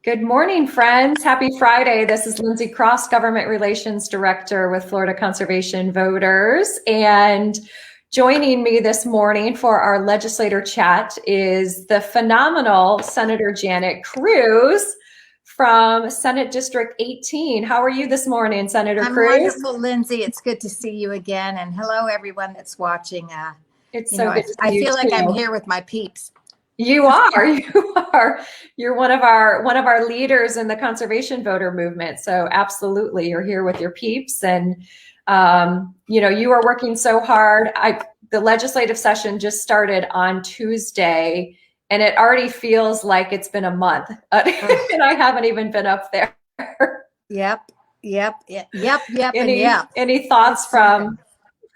Good morning, friends. Happy Friday. This is Lindsay Cross, Government Relations Director with Florida Conservation Voters. And joining me this morning for our legislator chat is the phenomenal Senator Janet Cruz from Senate District 18. How are you this morning, Senator Cruz? I'm wonderful, Lindsay. It's good to see you again. And hello, everyone that's watching. It's so good to see I you feel like too. I'm here with my peeps. You are. You're one of our leaders in the conservation voter movement. So absolutely, you're here with your peeps, and you are working so hard. The legislative session just started on Tuesday, and it already feels like it's been a month, and I haven't even been up there. Yep. Any thoughts from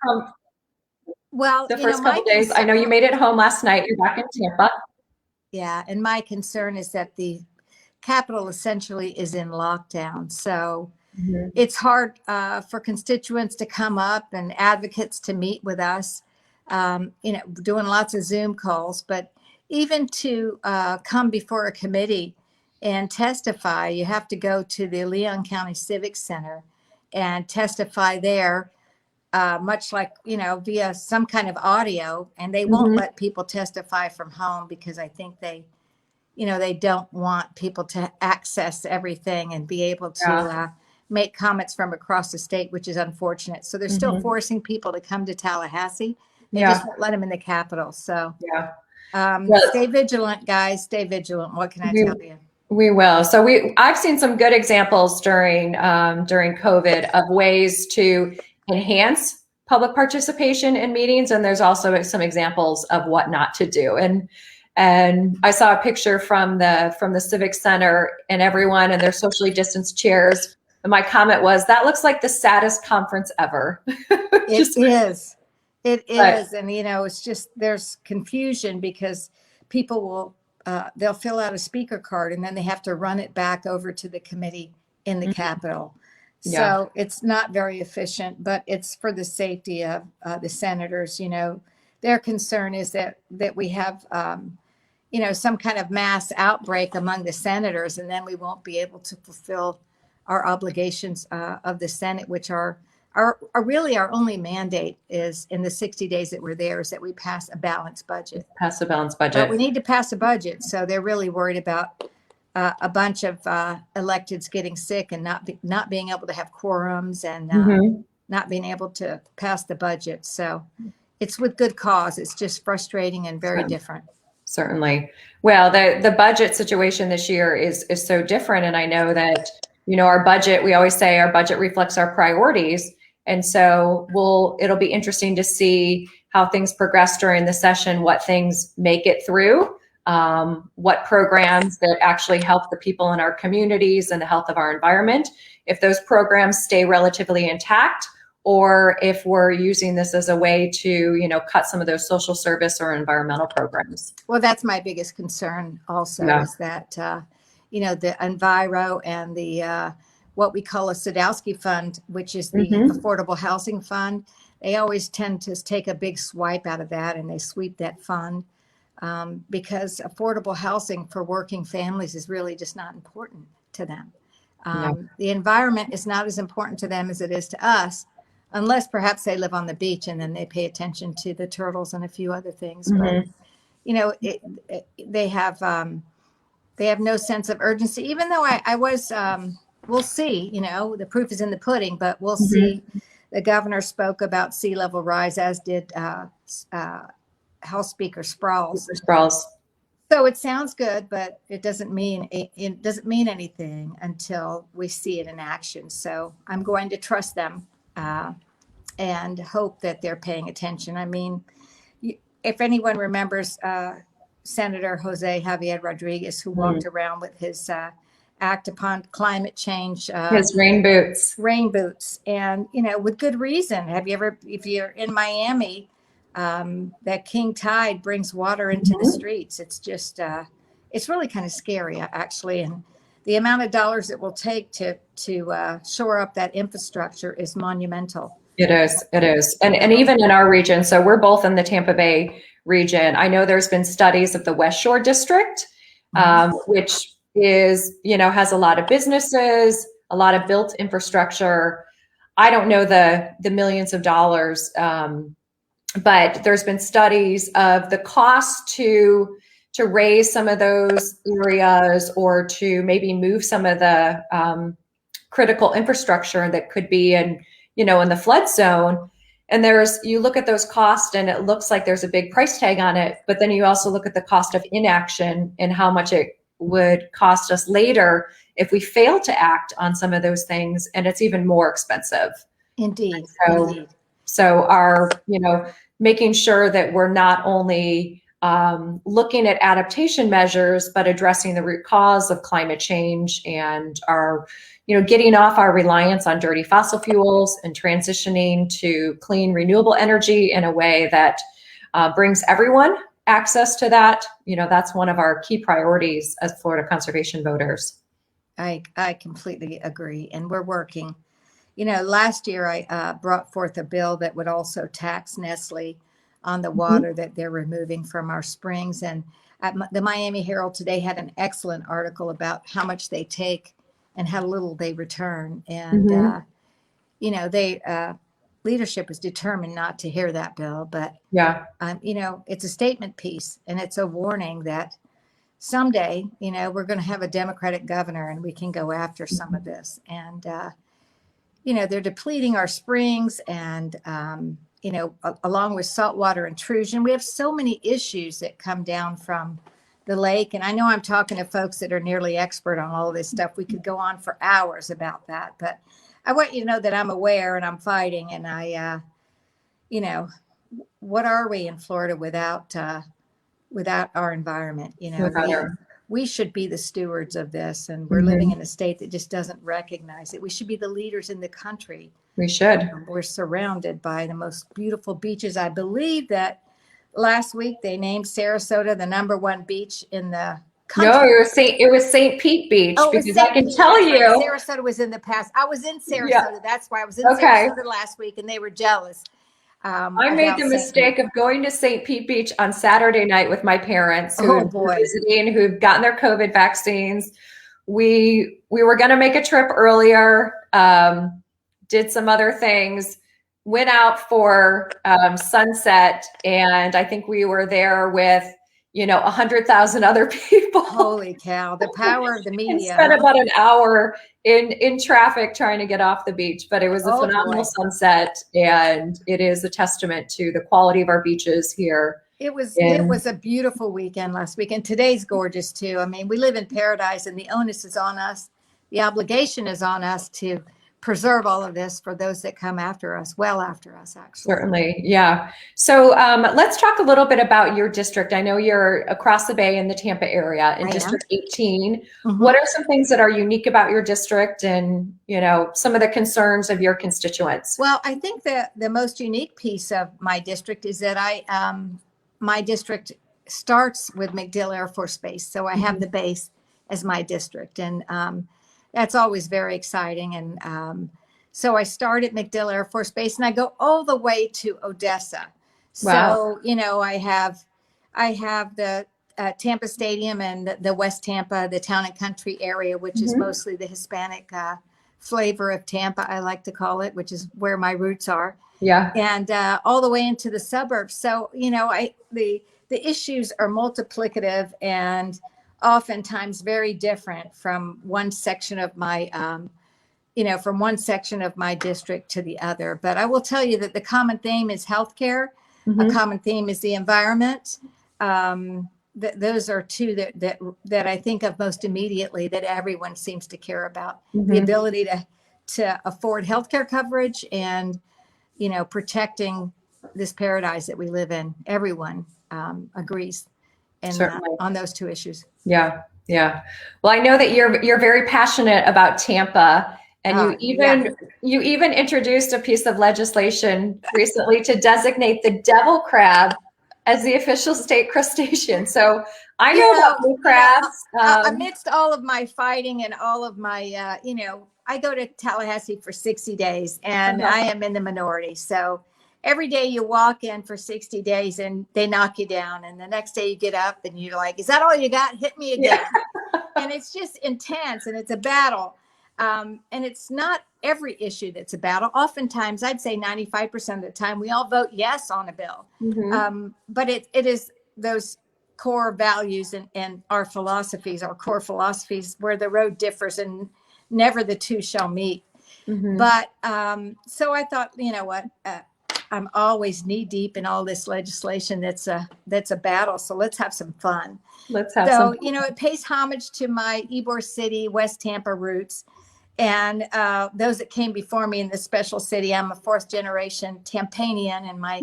the first couple days? I know you made it home last night. You're back in Tampa. Yeah, and my concern is that the Capitol essentially is in lockdown. So it's hard for constituents to come up and advocates to meet with us, doing lots of Zoom calls. But even to come before a committee and testify, you have to go to the Leon County Civic Center and testify there. Much like, via some kind of audio, and they won't let people testify from home because I think they don't want people to access everything and be able to make comments from across the state, which is unfortunate. So they're still forcing people to come to Tallahassee. They just won't let them in the Capitol. So stay vigilant, guys. Stay vigilant. What can I tell you? We will. So I've seen some good examples during COVID of ways to enhance public participation in meetings, and there's also some examples of what not to do. And I saw a picture from the Civic Center and everyone in their socially distanced chairs. And my comment was, that looks like the saddest conference ever. It is. And it's just, there's confusion because people will they'll fill out a speaker card and then they have to run it back over to the committee in the Capitol. So it's not very efficient, but it's for the safety of the senators. Their concern is that we have, some kind of mass outbreak among the senators, and then we won't be able to fulfill our obligations of the Senate, which are really our only mandate is in the 60 days that we're there is that we pass a balanced budget. But we need to pass a budget. So they're really worried about a bunch of electeds getting sick and not being able to have quorums and not being able to pass the budget. So it's with good cause. It's just frustrating and very different. Certainly. Well, the budget situation this year is so different. And I know that, our budget, we always say our budget reflects our priorities. And so it'll be interesting to see how things progress during the session, what things make it through. What programs that actually help the people in our communities and the health of our environment, if those programs stay relatively intact, or if we're using this as a way to, cut some of those social service or environmental programs. Well, that's my biggest concern also is that, the Enviro and the what we call a Sadowski Fund, which is the Affordable Housing Fund, they always tend to take a big swipe out of that and they sweep that fund. Because affordable housing for working families is really just not important to them. The environment is not as important to them as it is to us, unless perhaps they live on the beach and then they pay attention to the turtles and a few other things. But they have no sense of urgency. Even though I was, we'll see. The proof is in the pudding, but we'll see. The governor spoke about sea level rise, as did House Speaker Sprouls. So it sounds good, but it doesn't mean anything until we see it in action. So I'm going to trust them and hope that they're paying attention. I mean, if anyone remembers Senator Jose Javier Rodriguez, who walked around with his act upon climate change, his rain boots, and with good reason. If you're in Miami, that king tide brings water into the streets. It's just, it's really kind of scary, actually. And the amount of dollars it will take to shore up that infrastructure is monumental. It is. And even in our region, so we're both in the Tampa Bay region. I know there's been studies of the West Shore District, which is, has a lot of businesses, a lot of built infrastructure. I don't know the millions of dollars, but there's been studies of the cost to raise some of those areas, or to maybe move some of the critical infrastructure that could be in the flood zone. And you look at those costs and it looks like there's a big price tag on it, but then you also look at the cost of inaction and how much it would cost us later if we fail to act on some of those things, and it's even more expensive. Indeed. So our, making sure that we're not only looking at adaptation measures, but addressing the root cause of climate change, and our, getting off our reliance on dirty fossil fuels and transitioning to clean renewable energy in a way that brings everyone access to that. That's one of our key priorities as Florida conservation voters. I completely agree. And we're working. Last year I brought forth a bill that would also tax Nestle on the water that they're removing from our springs. And the Miami Herald today had an excellent article about how much they take and how little they return. And, leadership is determined not to hear that bill, but it's a statement piece, and it's a warning that someday, we're going to have a Democratic governor and we can go after some of this. And, they're depleting our springs, and, along with saltwater intrusion, we have so many issues that come down from the lake. And I know I'm talking to folks that are nearly expert on all of this stuff. We could go on for hours about that, but I want you to know that I'm aware and I'm fighting. And I, what are we in Florida without our environment? We should be the stewards of this, and we're living in a state that just doesn't recognize it. We should be the leaders in the country. We should. We're surrounded by the most beautiful beaches. I believe that last week they named Sarasota the #1 beach in the country. No, it was St. Pete Beach, because I can tell you. Sarasota was in the past. I was in Sarasota. Yeah. That's why I was in Sarasota last week, and they were jealous. I made the mistake of going to St. Pete Beach on Saturday night with my parents who were visiting, who've gotten their COVID vaccines. We were going to make a trip earlier, did some other things, went out for sunset, and I think we were there with 100,000 other people. Holy cow! The power of the media. And spent about an hour in traffic trying to get off the beach, but it was a phenomenal sunset, and it is a testament to the quality of our beaches here. It was a beautiful weekend last week, and today's gorgeous too. I mean, we live in paradise, and the onus is on us. The obligation is on us to preserve all of this for those that come after us, well after us, actually. Certainly, yeah. So let's talk a little bit about your district. I know you're across the bay in the Tampa area in District 18. What are some things that are unique about your district, and some of the concerns of your constituents? Well, I think that the most unique piece of my district is that my district starts with MacDill Air Force Base. So I have the base as my district, and that's always very exciting. And so I start at MacDill Air Force Base, and I go all the way to Odessa. Wow. So, I have the Tampa Stadium and the West Tampa, the Town and Country area, which is mostly the Hispanic flavor of Tampa, I like to call it, which is where my roots are. Yeah. And all the way into the suburbs. So, the issues are multiplicative and oftentimes very different from one section of my, from one section of my district to the other. But I will tell you that the common theme is healthcare. A common theme is the environment. Those are two that I think of most immediately, that everyone seems to care about. The ability to afford healthcare coverage and, protecting this paradise that we live in. Everyone agrees on those two issues. Yeah. Yeah. Well, I know that you're very passionate about Tampa, and you even introduced a piece of legislation recently to designate the devil crab as the official state crustacean. So I know about blue crabs. Amidst all of my fighting and all of my, I go to Tallahassee for 60 days, and I am in the minority. So every day you walk in for 60 days and they knock you down. And the next day you get up and you're like, is that all you got? Hit me again. and it's just intense, and it's a battle. And it's not every issue that's a battle. Oftentimes, I'd say 95% of the time, we all vote yes on a bill. But it is those core values and our philosophies, our core philosophies, where the road differs and never the two shall meet. But so I thought, you know what, I'm always knee deep in all this legislation that's a battle. So let's have some fun. Let's have some. You know, it pays homage to my Ybor City, West Tampa roots, and those that came before me in this special city. I'm a fourth generation Tampanian, and my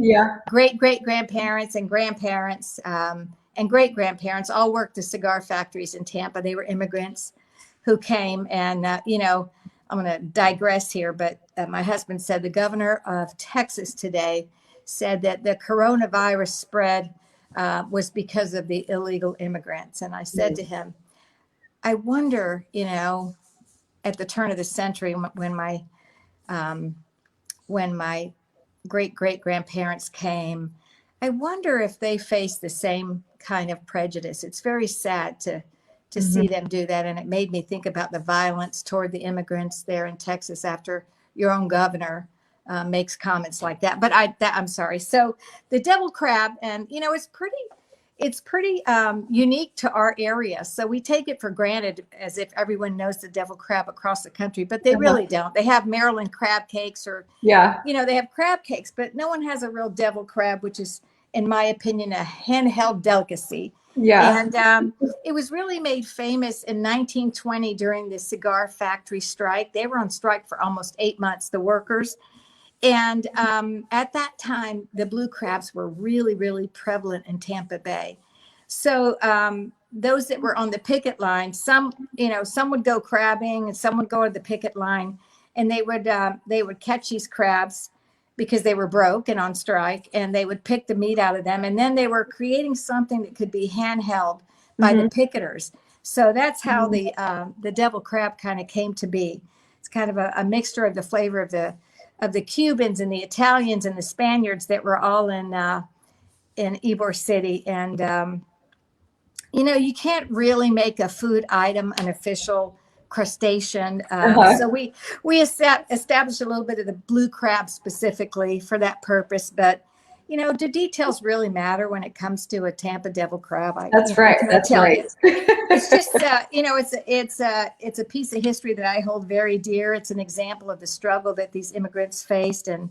great grandparents and grandparents and great grandparents all worked the cigar factories in Tampa. They were immigrants who came, and you know, I'm going to digress here, but my husband said the governor of Texas today said that the coronavirus spread was because of the illegal immigrants. And I said to him, I wonder, you know, at the turn of the century, when my great grandparents came, I wonder if they faced the same kind of prejudice. It's very sad to see them do that. And it made me think about the violence toward the immigrants there in Texas after your own governor makes comments like that. But I'm sorry. So the devil crab, and you know, it's pretty unique to our area. So we take it for granted as if everyone knows the devil crab across the country, but they really don't. They have Maryland crab cakes, or you know, they have crab cakes, but no one has a real devil crab, which is, in my opinion, a handheld delicacy. And it was really made famous in 1920 during the cigar factory strike. They were on strike for almost 8 months, the workers. And at that time, the blue crabs were really, really prevalent in Tampa Bay. So those that were on the picket line, some would go crabbing and some would go to the picket line, and they would catch these crabs because they were broke and on strike, and they would pick the meat out of them. And then they were creating something that could be handheld by the picketers. So that's how the devil crab kind of came to be. It's kind of a mixture of the flavor of the Cubans and the Italians and the Spaniards that were all in Ybor City. And, you know, you can't really make a food item an official crustacean. So we established a little bit of the blue crab specifically for that purpose. But, you know, do details really matter when it comes to a Tampa devil crab? That's right. It's just, you know, it's a piece of history that I hold very dear. It's an example of the struggle that these immigrants faced. And,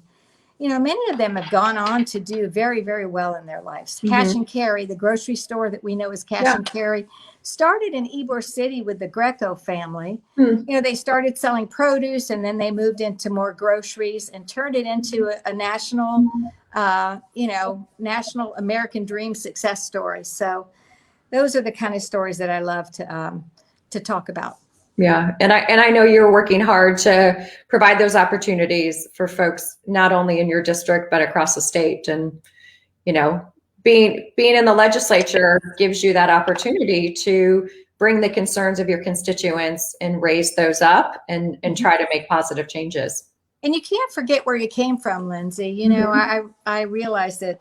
you know, many of them have gone on to do very, very well in their lives. Cash and Carry, the grocery store that we know as Cash and Carry, started in Ybor City with the Greco family. You know, they started selling produce, and then they moved into more groceries and turned it into a national, you know, national American dream success story. So those are the kind of stories that I love to talk about. Yeah. And I know you're working hard to provide those opportunities for folks, not only in your district, but across the state. And, you know, being in the legislature gives you that opportunity to bring the concerns of your constituents and raise those up and try to make positive changes. And you can't forget where you came from, Lindsay. You know, I realized that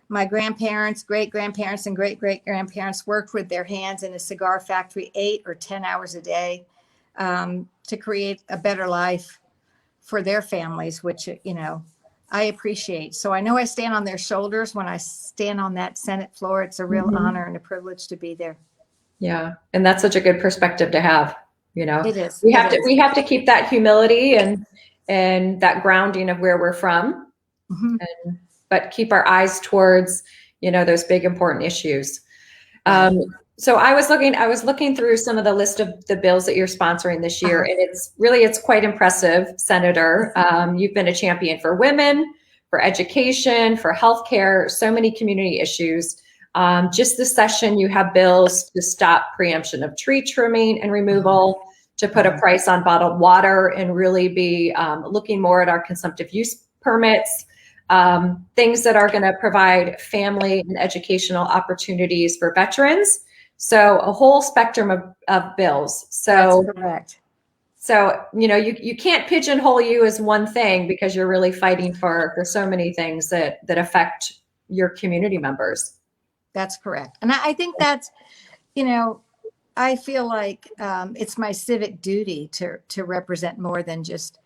my grandparents, great-grandparents, and great-great-grandparents worked with their hands in a cigar factory 8 or 10 hours a day to create a better life for their families, which, you know, I appreciate. So I know I stand on their shoulders when I stand on that Senate floor. It's a real honor and a privilege to be there. Yeah. And that's such a good perspective to have, you know. It is. We have to keep that humility and that grounding of where we're from, but keep our eyes towards, you know, those big important issues. So I was looking through some of the list of the bills that you're sponsoring this year, and it's quite impressive, Senator. You've been a champion for women, for education, for healthcare, so many community issues. Just this session, you have bills to stop preemption of tree trimming and removal, to put a price on bottled water, and really be looking more at our consumptive use permits, things that are going to provide family and educational opportunities for veterans. So a whole spectrum of bills. So that's correct. So, you know, you can't pigeonhole you as one thing, because you're really fighting for so many things that affect your community members. That's correct. And I think that's, you know, I feel like it's my civic duty to represent more than just,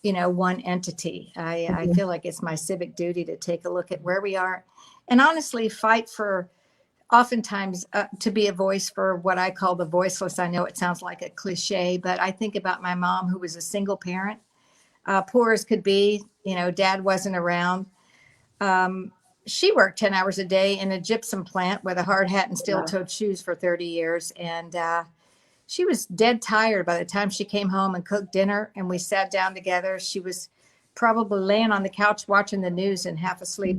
one entity. I feel like it's my civic duty to take a look at where we are and honestly fight for oftentimes to be a voice for what I call the voiceless. I know it sounds like a cliche, but I think about my mom who was a single parent, poor as could be. Dad wasn't around. She worked 10 hours a day in a gypsum plant with a hard hat and steel-toed shoes for 30 years. And she was dead tired by the time she came home and cooked dinner and we sat down together. She was probably laying on the couch watching the news and half asleep.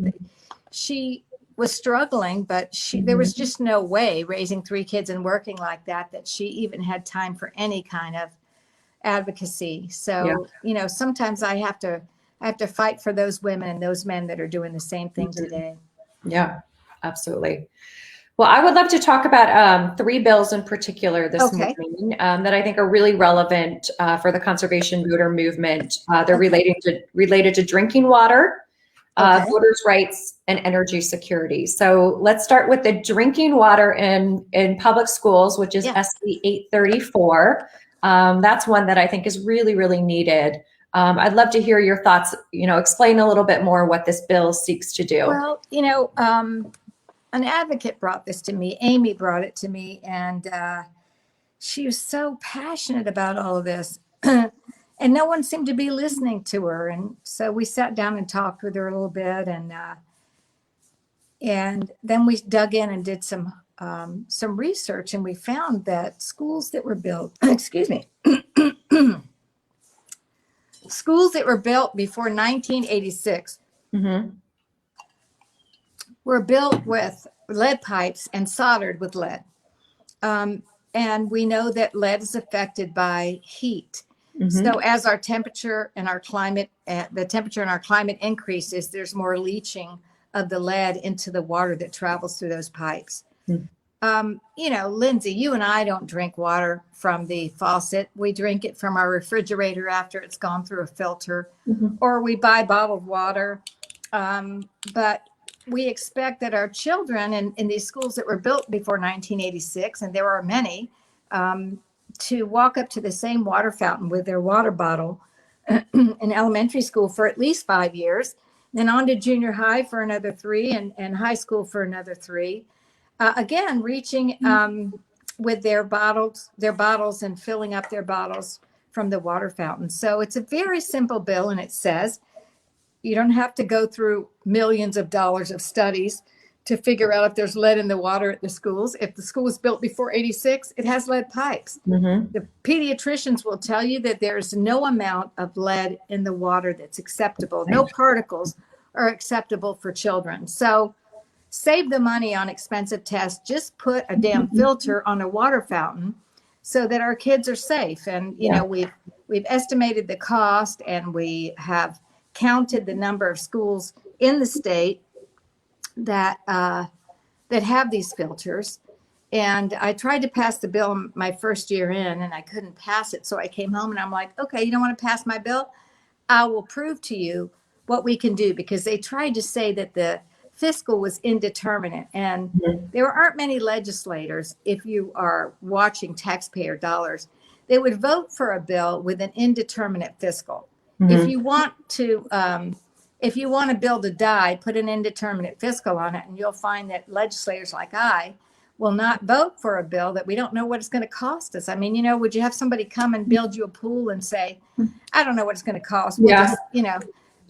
She was struggling, but there was just no way raising 3 kids and working like that she even had time for any kind of advocacy. So, sometimes I have to fight for those women and those men that are doing the same thing today. Yeah, absolutely. Well, I would love to talk about 3 bills in particular this morning that I think are really relevant for the conservation voter movement. They're related to drinking water, voters' rights, and energy security. So let's start with the drinking water in public schools, which is SB 834. That's one that I think is really, really needed. I'd love to hear your thoughts, explain a little bit more what this bill seeks to do. Well, an advocate brought this to me. Amy brought it to me, and she was so passionate about all of this. And no one seemed to be listening to her. And so we sat down and talked with her a little bit, and then we dug in and did some research, and we found that schools that were built, excuse me, schools that were built before 1986 were built with lead pipes and soldered with lead. And we know that lead is affected by heat. So as our temperature and our climate, the temperature and our climate increases, there's more leaching of the lead into the water that travels through those pipes. Lindsay, you and I don't drink water from the faucet. We drink it from our refrigerator after it's gone through a filter, or we buy bottled water. But we expect that our children in these schools that were built before 1986, and there are many, to walk up to the same water fountain with their water bottle in elementary school for at least 5 years, then on to junior high for another 3 and high school for another 3. Again, reaching with their bottles and filling up their bottles from the water fountain. So it's a very simple bill, and it says you don't have to go through millions of dollars of studies to figure out if there's lead in the water at the schools. If the school was built before 86, it has lead pipes. The pediatricians will tell you that there's no amount of lead in the water that's acceptable. No particles are acceptable for children. So save the money on expensive tests. Just put a damn filter on a water fountain so that our kids are safe. And, we've estimated the cost, and we have counted the number of schools in the state that have these filters. And I tried to pass the bill my first year in, and I couldn't pass it. So I came home and I'm like, okay, you don't want to pass my bill? I will prove to you what we can do, because they tried to say that the fiscal was indeterminate. And there aren't many legislators, if you are watching taxpayer dollars, they would vote for a bill with an indeterminate fiscal. If you want a bill to die, put an indeterminate fiscal on it, and you'll find that legislators like I will not vote for a bill that we don't know what it's going to cost us. I mean, would you have somebody come and build you a pool and say, I don't know what it's going to cost. We'll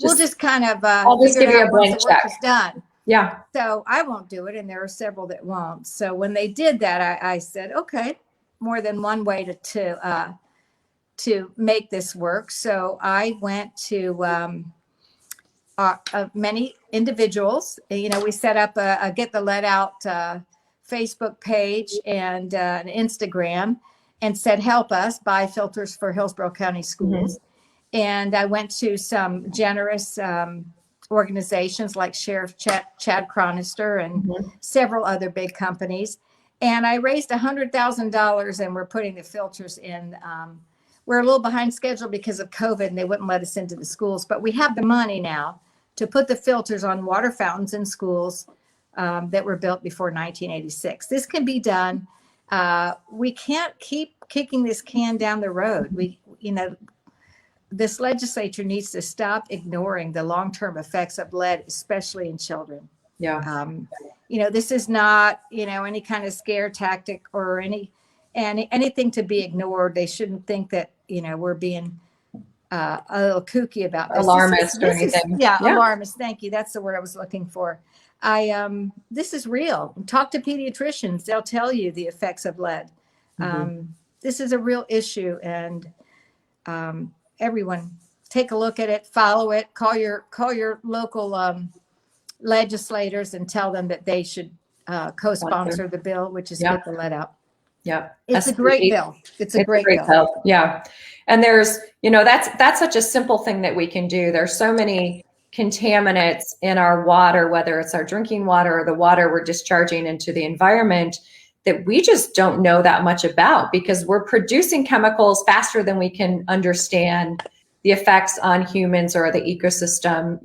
we'll just kind of I'll just give you a blank check. Done. Yeah. So I won't do it, and there are several that won't. So when they did that, I said, okay, more than one way to make this work. So I went to many individuals. We set up a Get the Lead Out Facebook page and an Instagram, and said, help us buy filters for Hillsborough County schools. And I went to some generous organizations like Sheriff Chad Chronister and several other big companies. And I raised $100,000, and we're putting the filters in. We're a little behind schedule because of COVID, and they wouldn't let us into the schools, but we have the money now to put the filters on water fountains in schools that were built before 1986. This can be done. We can't keep kicking this can down the road. This legislature needs to stop ignoring the long-term effects of lead, especially in children. Yeah. This is not, any kind of scare tactic or anything to be ignored. They shouldn't think that, we're being a little kooky about this. Alarmist or anything. Yeah, alarmist. Thank you. That's the word I was looking for. This is real. Talk to pediatricians. They'll tell you the effects of lead. This is a real issue, and everyone take a look at it, follow it, call your local legislators and tell them that they should co-sponsor the bill, which is get the lead out. Yeah. It's a great bill. It's a great bill. Yeah. And there's, that's such a simple thing that we can do. There's so many contaminants in our water, whether it's our drinking water or the water we're discharging into the environment, that we just don't know that much about, because we're producing chemicals faster than we can understand the effects on humans or the ecosystem.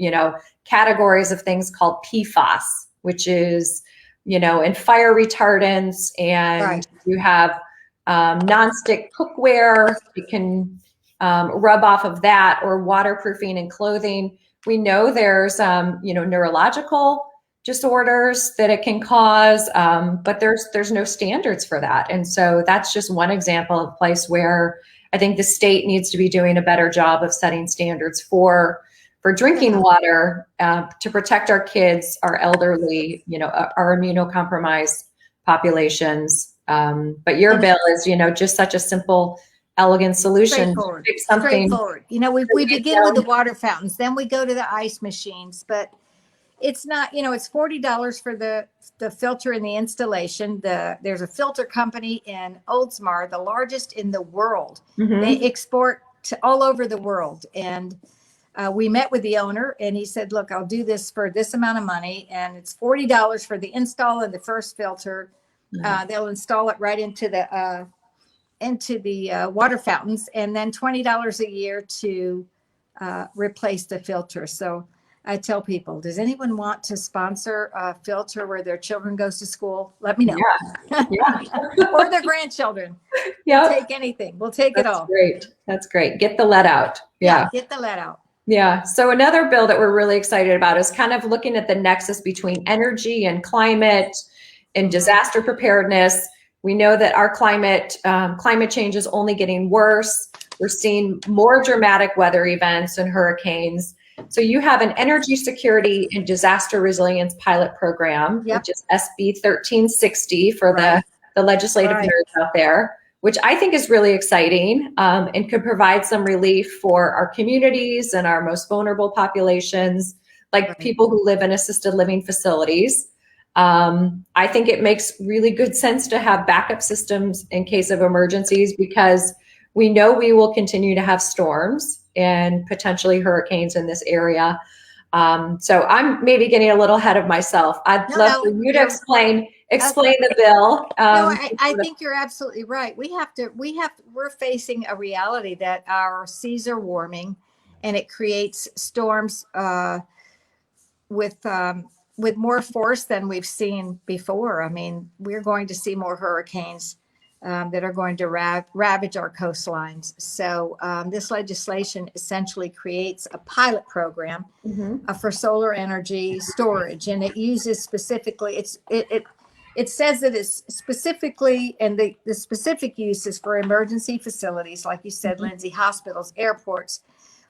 Categories of things called PFAS, which is, and fire retardants, and you have nonstick cookware. You can rub off of that, or waterproofing in clothing. We know there's, neurological disorders that it can cause, but there's no standards for that. And so that's just one example of a place where I think the state needs to be doing a better job of setting standards for drinking water, to protect our kids, our elderly, our immunocompromised populations. But your bill is, just such a simple, elegant solution. Straightforward. We begin with the water fountains, then we go to the ice machines, but it's not, it's $40 for the filter and the installation. There's a filter company in Oldsmar, the largest in the world. They export to all over the world. And we met with the owner, and he said, look, I'll do this for this amount of money. And it's $40 for the install of the first filter. They'll install it right into the water fountains, and then $20 a year to replace the filter. So I tell people, does anyone want to sponsor a filter where their children goes to school? Let me know. Yeah. Or their grandchildren. Yeah. We'll take anything. We'll take it all. That's great. Get the lead out. Yeah. Get the lead out. Yeah. So another bill that we're really excited about is kind of looking at the nexus between energy and climate and disaster preparedness. We know that our climate change is only getting worse. We're seeing more dramatic weather events and hurricanes. So you have an energy security and disaster resilience pilot program, which is SB 1360 for the legislative nerds out there, which I think is really exciting, and could provide some relief for our communities and our most vulnerable populations, like people who live in assisted living facilities. I think it makes really good sense to have backup systems in case of emergencies, because we know we will continue to have storms and potentially hurricanes in this area. So I'm maybe getting a little ahead of myself. I'd love for you to explain the bill. I think you're absolutely right. We're facing a reality that our seas are warming, and it creates storms with more force than we've seen before. I mean, we're going to see more hurricanes that are going to ravage our coastlines. So this legislation essentially creates a pilot program for solar energy storage, and it uses specifically, it says that it's specifically, and the specific use is for emergency facilities, like you said, Lindsay, hospitals, airports,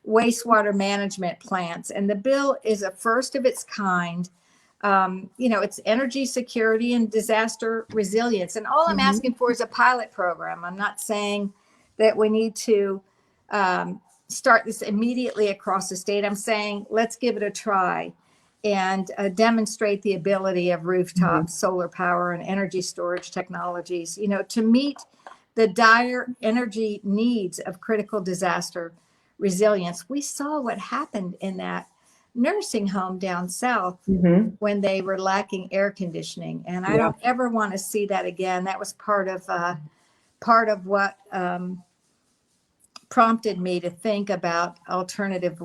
wastewater management plants. And the bill is a first of its kind. It's energy security and disaster resilience. And all I'm asking for is a pilot program. I'm not saying that we need to start this immediately across the state. I'm saying let's give it a try and demonstrate the ability of rooftop solar power and energy storage technologies, to meet the dire energy needs of critical disaster resilience. We saw what happened in that nursing home down south when they were lacking air conditioning, and I don't ever want to see that again. That was part of what prompted me to think about alternative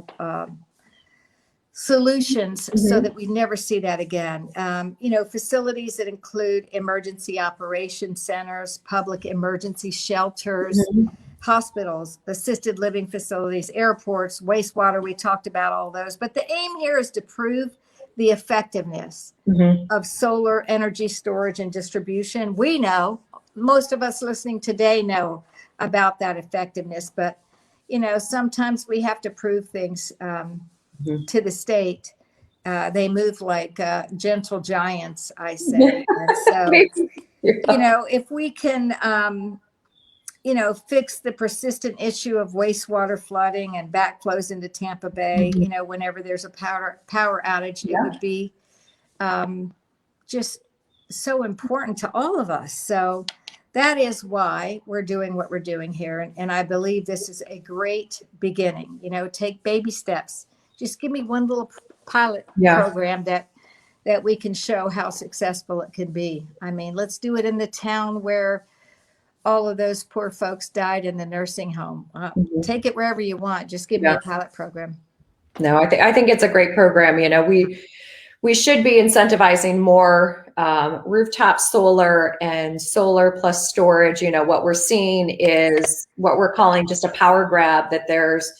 solutions so that we never see that again. Facilities that include emergency operation centers, public emergency shelters, hospitals, assisted living facilities, airports, wastewater. We talked about all those. But the aim here is to prove the effectiveness of solar energy storage and distribution. We know, most of us listening today know about that effectiveness, but sometimes we have to prove things to the state. They move like gentle giants, I say. And so, if we can, fix the persistent issue of wastewater flooding and backflows into Tampa Bay, whenever there's a power outage, it would be just so important to all of us. So that is why we're doing what we're doing here. And I believe this is a great beginning. Take baby steps. Just give me one little pilot program that we can show how successful it can be. I mean, let's do it in the town where all of those poor folks died in the nursing home. Take it wherever you want. Just give me a pilot program. No, I think it's a great program. We should be incentivizing more rooftop solar and solar plus storage. What we're seeing is what we're calling just a power grab, that there's,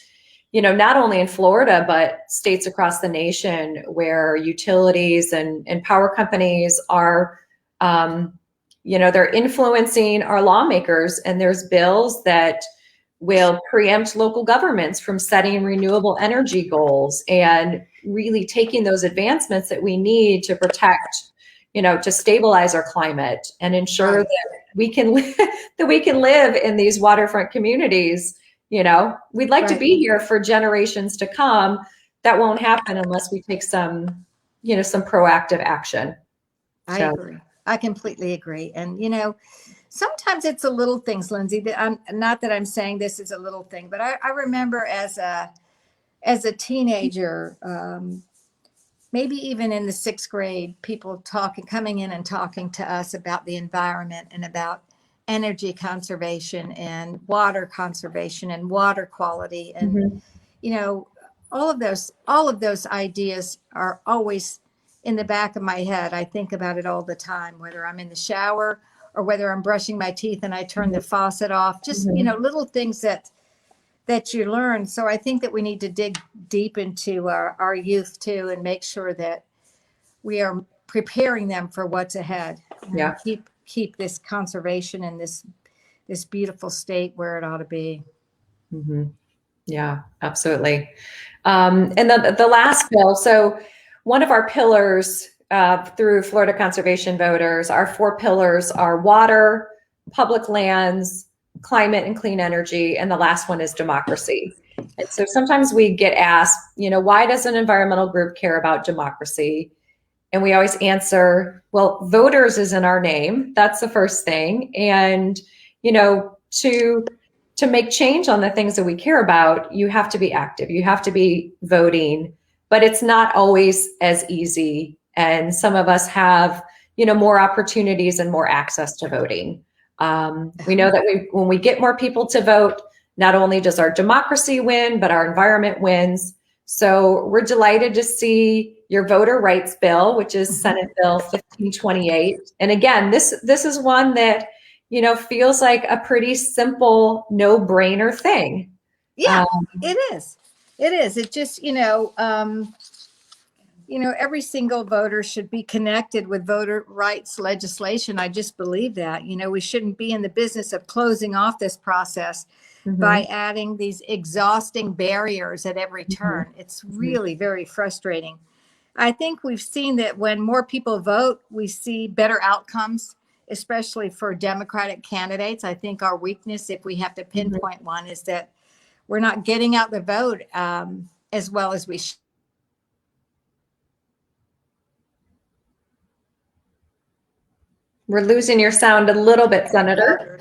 not only in Florida, but states across the nation where utilities and power companies are, they're influencing our lawmakers, and there's bills that will preempt local governments from setting renewable energy goals and really taking those advancements that we need to protect, to stabilize our climate and ensure that we can live in these waterfront communities. We'd like to be here for generations to come. That won't happen unless we take some proactive action. I agree. I completely agree. And, sometimes it's a little things, Lindsay, that I'm saying this is a little thing, but I remember as a teenager, maybe even in the 6th grade, people coming in and talking to us about the environment and about energy conservation and water conservation and water quality. And, all of those ideas are always in the back of my head. I think about it all the time, whether I'm in the shower or whether I'm brushing my teeth and I turn the faucet off, just, little things that you learn. So I think that we need to dig deep into our youth too, and make sure that we are preparing them for what's ahead. And keep this conservation in this beautiful state where it ought to be. Yeah, absolutely. And the last bill, so one of our pillars through Florida Conservation Voters, our 4 pillars are water, public lands, climate and clean energy, and the last one is democracy. And so sometimes we get asked, why does an environmental group care about democracy? And we always answer, well, voters is in our name. That's the first thing. And, to make change on the things that we care about, you have to be active. You have to be voting, but it's not always as easy. And some of us have, more opportunities and more access to voting. We know that when we get more people to vote, not only does our democracy win, but our environment wins. So we're delighted to see your voter rights bill, which is Senate Bill 1528. And again, this is one that, feels like a pretty simple, no-brainer thing. Yeah, it is. It is. It just, every single voter should be connected with voter rights legislation. I just believe that. We shouldn't be in the business of closing off this process by adding these exhausting barriers at every turn. It's really very frustrating. I think we've seen that when more people vote, we see better outcomes, especially for Democratic candidates. I think our weakness, if we have to pinpoint one, is that we're not getting out the vote as well as we should. We're losing your sound a little bit, Senator.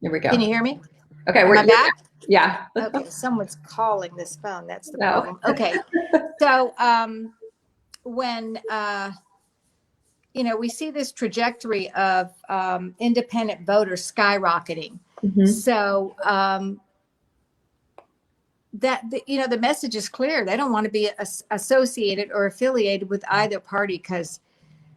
Here we go. Can you hear me? Okay, we're back. Yeah. Okay, someone's calling this phone. That's the problem. Okay, so when we see this trajectory of independent voters skyrocketing. So the message is clear. They don't want to be associated or affiliated with either party because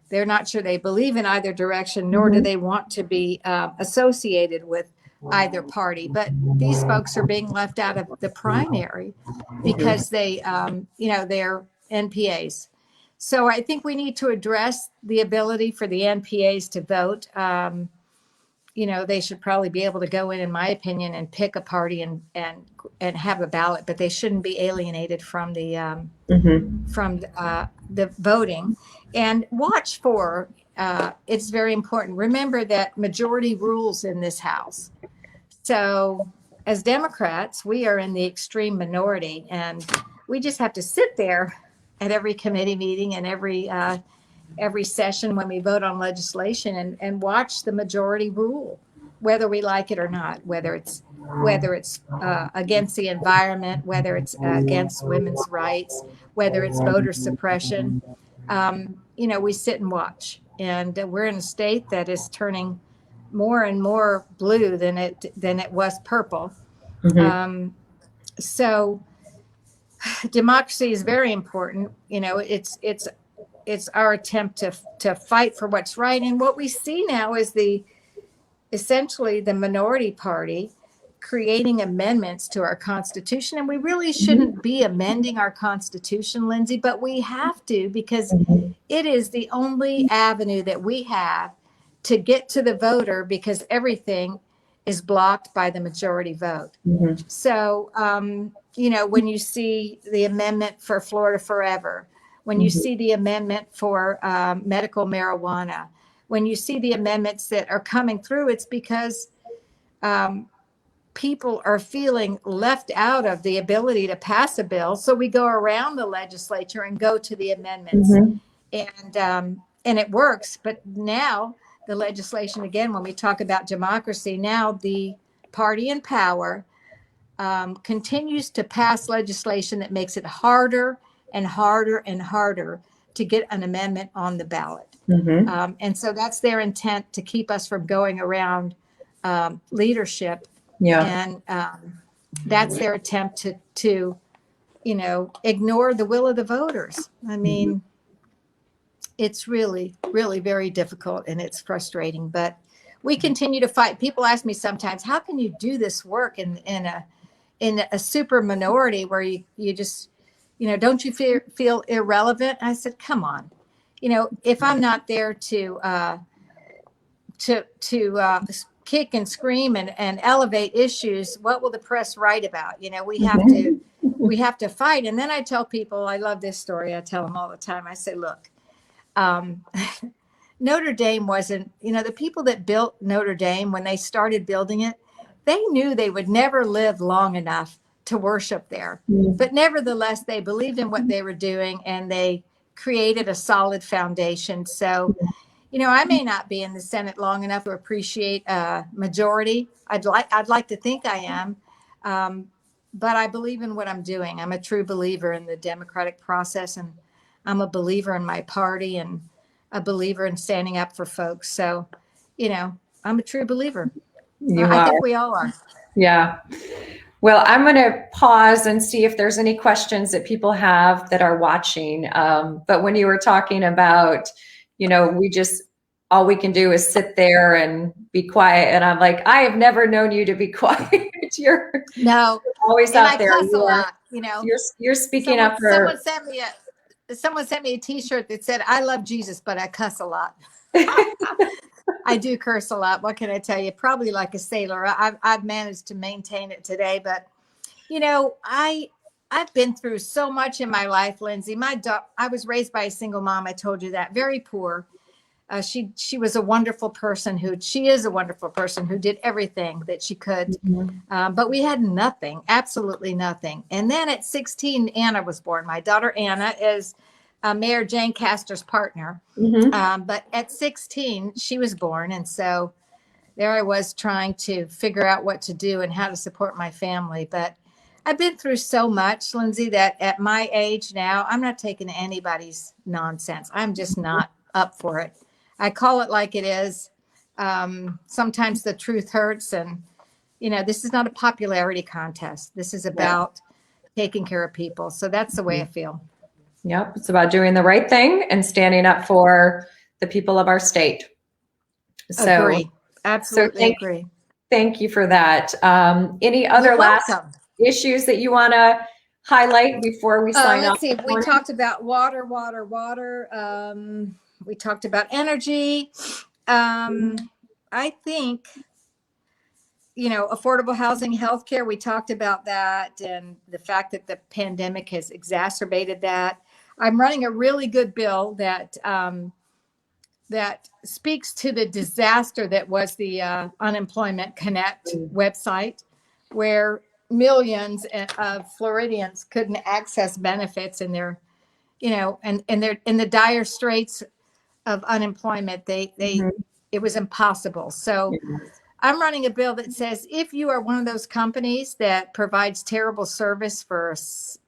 they're not sure they believe in either direction, nor do they want to be associated with either party. But these folks are being left out of the primary because they're NPAs. So I think we need to address the ability for the NPAs to vote. They should probably be able to go in my opinion, and pick a party and have a ballot, but they shouldn't be alienated from the voting. And watch for, it's very important. Remember that majority rules in this House. So as Democrats, we are in the extreme minority, and we just have to sit there at every committee meeting and every session when we vote on legislation and watch the majority rule, whether we like it or not, whether it's against the environment, whether it's against women's rights, whether it's voter suppression. We sit and watch, and we're in a state that is turning more and more blue than it was purple. So democracy is very important. It's our attempt to fight for what's right. And what we see now is essentially the minority party creating amendments to our Constitution. And we really shouldn't be amending our Constitution, Lindsay, but we have to, because it is the only avenue that we have to get to the voter, because everything is blocked by the majority vote. So, when you see the amendment for Florida Forever, when you see the amendment for medical marijuana, when you see the amendments that are coming through, it's because people are feeling left out of the ability to pass a bill. So we go around the legislature and go to the amendments, and it works. But now the legislation, again, when we talk about democracy, now the party in power continues to pass legislation that makes it harder and harder and harder to get an amendment on the ballot. And so that's their intent, to keep us from going around leadership. And that's their attempt to ignore the will of the voters. I mean, it's really, really very difficult, and it's frustrating, but we continue to fight. People ask me sometimes, how can you do this work in a super minority where you just, don't you feel irrelevant? I said, come on, if I'm not there to kick and scream and elevate issues, what will the press write about? We have to fight. And then I tell people, I love this story. I tell them all the time. I say, look, Notre Dame wasn't, the people that built Notre Dame, when they started building it, they knew they would never live long enough to worship there. But nevertheless, they believed in what they were doing, and they created a solid foundation. So, I may not be in the Senate long enough to appreciate a majority. I'd like to think I am. But I believe in what I'm doing. I'm a true believer in the democratic process, and I'm a believer in my party, and a believer in standing up for folks. So, I'm a true believer. I think we all are. Yeah. Well, I'm going to pause and see if there's any questions that people have that are watching. But when you were talking about, all we can do is sit there and be quiet. And I'm like, I have never known you to be quiet. You're always out there. Cuss a lot, You're speaking up for. Someone sent me a T-shirt that said, "I love Jesus, but I cuss a lot." I do curse a lot. What can I tell you? Probably like a sailor. I've managed to maintain it today, but I've been through so much in my life, Lindsay. I was raised by a single mom. I told you that, very poor. She was a wonderful person she is a wonderful person who did everything that she could. But we had nothing, absolutely nothing. And then at 16, Anna was born. My daughter, Anna, is Mayor Jane Castor's partner. But at 16, she was born. And so there I was trying to figure out what to do and how to support my family. But I've been through so much, Lindsay, that at my age now, I'm not taking anybody's nonsense. I'm just not up for it. I call it like it is. Sometimes the truth hurts. And, this is not a popularity contest. This is about taking care of people. So that's the way I feel. Yep. It's about doing the right thing and standing up for the people of our state. So, Agree. Absolutely agree. Thank you for that. Any other last issues that you want to highlight before we sign off? Let's see. We talked about water. We talked about energy. I think, affordable housing, healthcare, we talked about that, and the fact that the pandemic has exacerbated that. I'm running a really good bill that speaks to the disaster that was the Unemployment Connect website, where millions of Floridians couldn't access benefits, and they're, and they're in the dire straits of unemployment. It was impossible. So I'm running a bill that says if you are one of those companies that provides terrible service for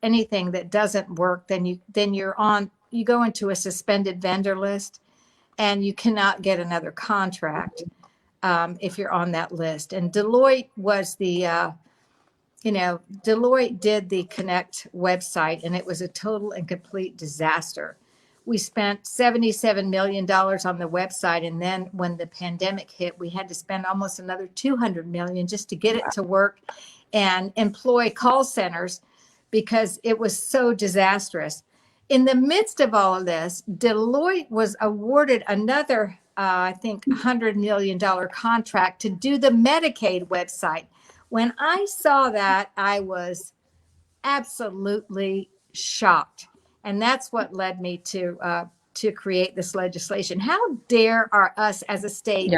anything that doesn't work, then you go into a suspended vendor list, and you cannot get another contract if you're on that list. And Deloitte was Deloitte did the Connect website, and it was a total and complete disaster. We spent $77 million on the website, and then when the pandemic hit, we had to spend almost another $200 million just to get it to work and employ call centers because it was so disastrous. In the midst of all of this, Deloitte was awarded another, I think, $100 million contract to do the Medicaid website. When I saw that, I was absolutely shocked. And that's what led me to create this legislation. How dare us as a state,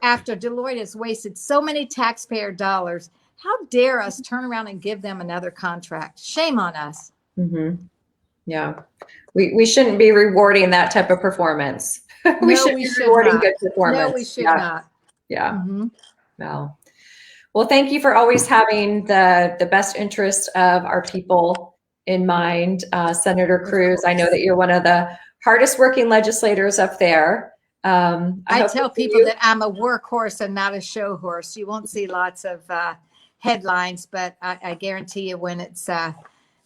after Deloitte has wasted so many taxpayer dollars, how dare us turn around and give them another contract? Shame on us. Mm-hmm. Yeah. We shouldn't be rewarding that type of performance. we should be rewarding good performance. No, we should not. Yeah. Mm-hmm. Well, thank you for always having the best interest of our people in mind, Senator Cruz. I know that you're one of the hardest working legislators up there. I tell people that I'm a workhorse and not a show horse. You won't see lots of headlines, but I guarantee you when it's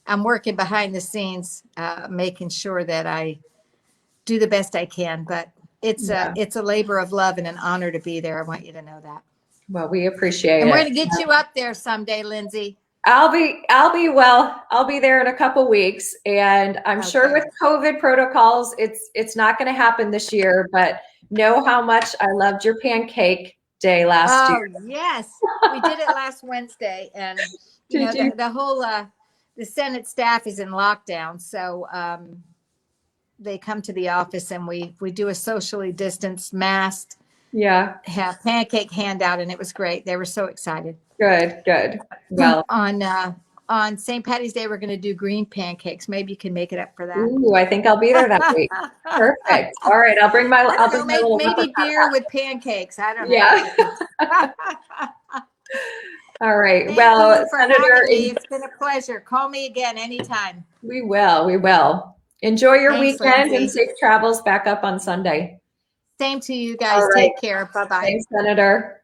I'm working behind the scenes, making sure that I do the best I can. But it's a labor of love and an honor to be there. I want you to know that. Well, we appreciate it. And we're going to get you up there someday, Lindsay. I'll be there in a couple weeks, and I'm sure with COVID protocols, it's not going to happen this year, but know how much I loved your pancake day last year. Oh, yes. We did it last Wednesday, and the whole the Senate staff is in lockdown, so they come to the office and we do a socially distanced, masked, have pancake handout, and it was great. They were so excited. Good. Well, on St. Patty's Day, we're going to do green pancakes. Maybe you can make it up for that. Ooh, I think I'll be there that week. Perfect. All right, I'll bring my. Maybe beer with pancakes. I don't know. Yeah. All right. Thank you for Senator, it's been a pleasure. Call me again anytime. We will. Enjoy your weekend, Lindsay. and safe travels back up on Sunday. Same to you guys. Take care. Bye-bye. Thanks, Senator.